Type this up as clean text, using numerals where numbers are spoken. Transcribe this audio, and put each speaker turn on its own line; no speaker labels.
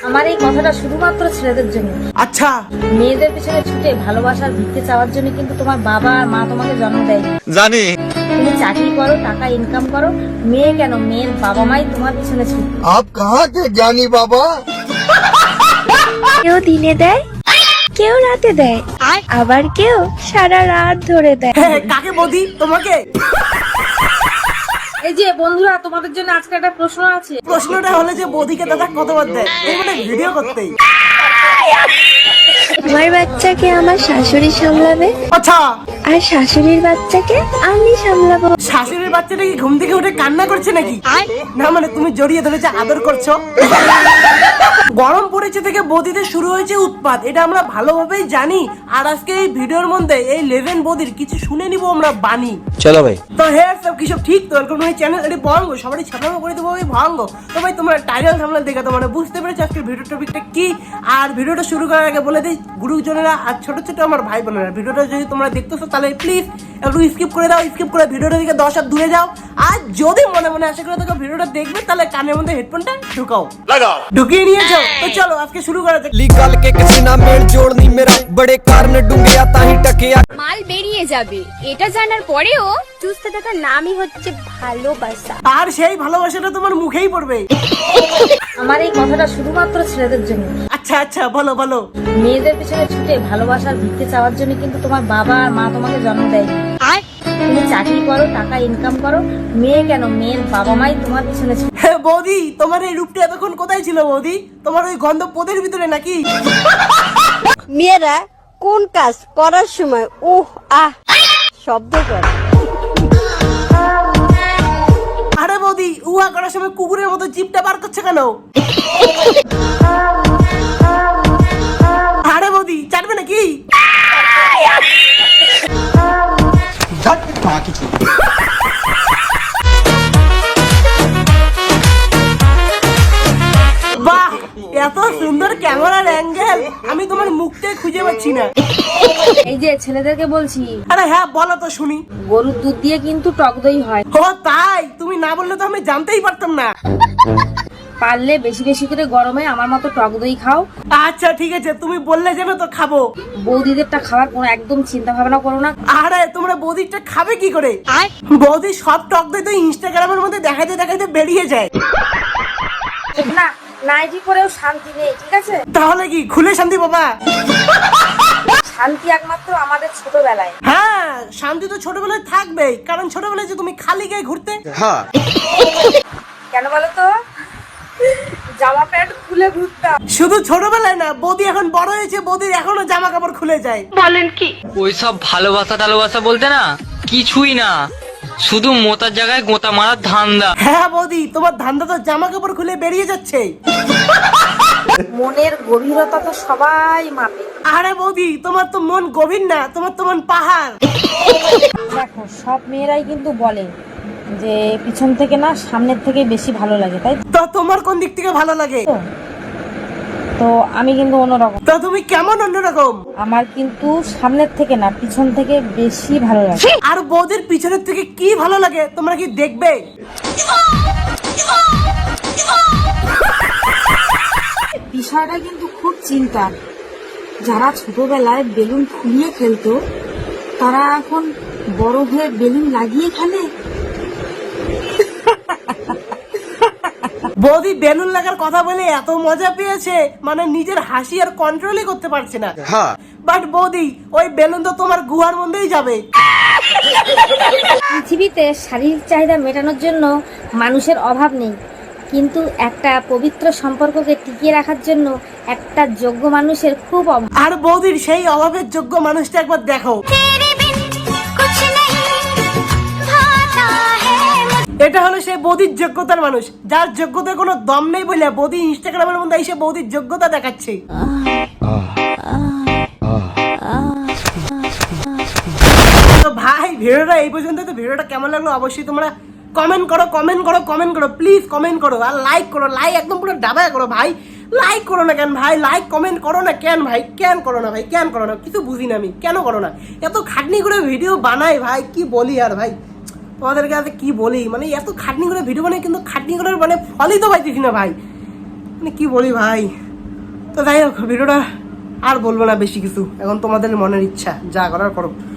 আমার এই কথাটা শুধুমাত্র ছেলেদের জন্য।
আচ্ছা,
মেয়েদের পিছনে ছুটে ভালোবাসার ভিক্ষে চাওয়ার জন্য কিন্তু তোমার বাবা আর মা তোমাকে জন্ম দেয়
জানি।
তুমি চাকরি করো, টাকা ইনকাম করো, মেয়ে কেন, মেয়ের বাবা মাই তোমার পিছনে ছুটে।
आप कहाँ के ज्ञानी बाबा?
কেউ দিনে দেয়, কেউ রাতে দেয়, আবার কেউ সারা রাত ধরে দেয়।
কাকে বৌদি? তোমাকে?
এই যে বন্ধুরা, তোমাদের জন্য আজকে একটা প্রশ্ন আছে।
প্রশ্নটা হলো যে বৌদিকে দাদা কতবার দেয়? এই মানে ভিডিও করতেই।
আমার বাচ্চাকে আমার শাশুড়ি সামলাবে,
আচ্ছা,
আর শাশুড়ির বাচ্চাকে আমি সামলাবো।
শাশুড়ির বাচ্চাটা কি ঘুম থেকে উঠে কান্না করছে নাকি? না মানে তুমি জড়িয়ে ধরেছে, আদর করছো। গরম পড়েছে থেকে বৌদিদের শুরু হয়েছে উৎপাত, এটা আমরা ভালোভাবেই জানি। আর আজকে এই ভিডিওর মধ্যে এই লেভেন বৌদির কিছু শুনে নিব আমরা বাণী।
চলো ভাই।
তো হ্যাঁ, সব কিছু ঠিক তো। এরকম এই চ্যানেল এটি ভঙ্গ, সবারই ছাপানো করে দেবো ওই ভঙ্গ। তো ভাই তোমরা টাইটেল থাম্বনেল দেখে তো মানে বুঝতে পেরেছো আজকের ভিডিও টপিকটা কি। আর ভিডিওটা শুরু করার আগে বলে দিই, গুরুজনেরা আর ছোট ছোট আমার ভাই বোনেরা, ভিডিওটা যদি তোমরা দেখতেছো তাহলে প্লিজ একটু স্কিপ করে দাও। স্কিপ করে ভিডিওটা দিকে 10 হাত দূরে যাও। আর যদি মনে মনে আশা করে তোকে ভিডিওটা দেখবে তাহলে কানের মধ্যে হেডফোনটা ঢুকাও, ঢুকিয়ে নিয়েছো। তো চলো আজকে শুরু করা যাক।
लीगल के किसी ना मेल जोड़ नहीं मेरा बड़े कारण डूंगे आता ही टकिया।
মাল বেরিয়ে যাবে এটা জানার পরেও চুজতে থাকার নামই হচ্ছে ভালোবাসা।
আর সেই ভালোবাসাটা তোমার মুখেই পড়বে।
আমার এই কথাটা শুধুমাত্র ছেলেদের জন্য।
আচ্ছা আচ্ছা, বলো বলো।
মেয়েদের পিছনে ছুটে ভালোবাসার ভিক্ষে চাওয়ার জন্য কিন্তু তোমার বাবা আর মা তোমাকে জন্ম দেয়। তুমি চাকরি করো, টাকা ইনকাম করো, মেয়ে কেন, মেয়ের বাবা মাই তোমার পিছনে ছুটে।
হ্যাঁ বৌদি, তোমার এই রূপটা এতক্ষণ কোথায় ছিল বৌদি? তোমার ওই গন্ধ পোদের ভিতরে নাকি?
মেয়েরা কোন কাজ করার সময় শব্দ করে?
আরে বৌদি, উহা করার সময় কুকুরের মতো জিভটা বার করছে কেন? আরে বৌদি, চাটবে নাকি? বাহ, এত সুন্দর ক্যামেরার অ্যাঙ্গেল, আমি তোমার মুখটাই খুঁজে পাচ্ছি না।
এই যে ছেলেদেরকে বলছি,
আরে হ্যাঁ বলো তো শুনি।
গরুর দুধ দিয়ে কিন্তু টক দই হয়।
ও তাই? তুমি না বললে তো আমি জানতেই পারতাম না।
পারলে বেশি বেশি করে গরমে আমার মতো টক দই খাও।
আচ্ছা ঠিক আছে, তুমি বললে যেন তো খাবো।
বৌদিদেরটা খাওয়ার কোনো একদম চিন্তা ভাবনা করো না।
আরে তোমরা বৌদিটা খাবে কি করে? বৌদি সব টক দই তো ইনস্টাগ্রামের মধ্যে দেখাতে দেখাতে বেরিয়ে যায়।
না, নাইটি পরেও শান্তি নেই, ঠিক আছে?
তাহলে কি খুলে শান্তি বাবা?
শান্তি একমাত্র আমাদের ছোটবেলায়।
হ্যাঁ, শান্তি তো ছোটবেলায় থাকবেই, কারণ ছোটবেলায় যে তুমি খালি গায়ে ঘুরতে।
হ্যাঁ।
কেন বলো তো? জামা প্যান্ট খুলে ঘুরতাম।
শুধু ছোটবেলায় না, বৌদি এখন বড় হয়েছে, বৌদির এখনো জামা কাপড় খুলে যায়।
ওইসব ভালোবাসা টালোবাসা বলতে না কিছুই না, শুধু মোতার জায়গায় গোতা মারার ধান্দা।
হ্যাঁ বৌদি, তোমার ধান্দা তো জামা কাপড় খুলে বেরিয়ে যাচ্ছে।
মনের গভীরতা তো সবাই মাপে।
আরে বৌদি, তোমার তো মন গভীর না, তোমার তো মন পাহাড়।
দেখো, সব মেয়েরাই কিন্তু বলে যে পিছন থেকে না সামনের থেকে বেশি ভালো লাগে, তাই
তো তোমার কোন দিক থেকে ভালো লাগে?
তো? তো আমি কিন্তু অন্যরকম।
তো তুমি কেমন অন্যরকম?
আমার কিন্তু সামনের থেকে না পিছন থেকে বেশি ভালো লাগে।
আর বৌদির পিছনের থেকে কি ভালো লাগে তোমরা কি দেখবে?
বিষয়টা কিন্তু খুব চিন্তার। যারা ছোটবেলায় বেলুন ফুলিয়ে খেলতো তারা এখন বড় হয়ে বেলুন লাগিয়ে খেলে।
বৌদি বেলুন লাগার কথা বলে এত মজা পেয়েছে, মানে নিজের হাসি আর কন্ট্রোলই করতে পারছে না।
হ্যাঁ।
বাট বৌদি, ওই বেলুন তো তোমার গুহার মধ্যেই যাবে।
পৃথিবীতে শারীরিক চাহিদা মেটানোর জন্য মানুষের অভাব নেই, কিন্তু একটা পবিত্র সম্পর্ককে টিকিয়ে রাখার জন্য একটা যোগ্য মানুষের খুব অভাব।
আর বৌদির সেই অভাবের যোগ্য মানুষটা একবার দেখো। এটা হলো সেই বৌদির যোগ্যতার মানুষ, যার যোগ্যতার কোনো দম নেই বলে বৌদি ইনস্টাগ্রামের মধ্যে এসে বৌদির যোগ্যতা দেখাচ্ছে। তো ভাই, ভিডিওটা এই পর্যন্ত। তো ভিডিওটা কেমন লাগলো অবশ্যই তোমরা কমেন্ট করো, কমেন্ট করো, কমেন্ট করো, প্লিজ কমেন্ট করো। আর লাইক করো, লাইক একদম পুরো ডাবায় করো ভাই। লাইক করো না কেন ভাই? লাইক কমেন্ট করো না কেন ভাই? কেন করো না ভাই? কেন করো না? কিছু বুঝি না আমি, কেন করো না? এত খাটনি করে ভিডিও বানাই ভাই, কি বলি আর ভাই তোমাদের কাছে, কি বলি মানে এত খাটনি করে ভিডিও বানাই, কিন্তু খাটনি করার মানে ফলই তো পাইতেছি না ভাই, মানে কি বলি ভাই। তো যাই হোক ভিডিওটা আর বলবো না বেশি কিছু, এখন তোমাদের মনের ইচ্ছা যা করার করো।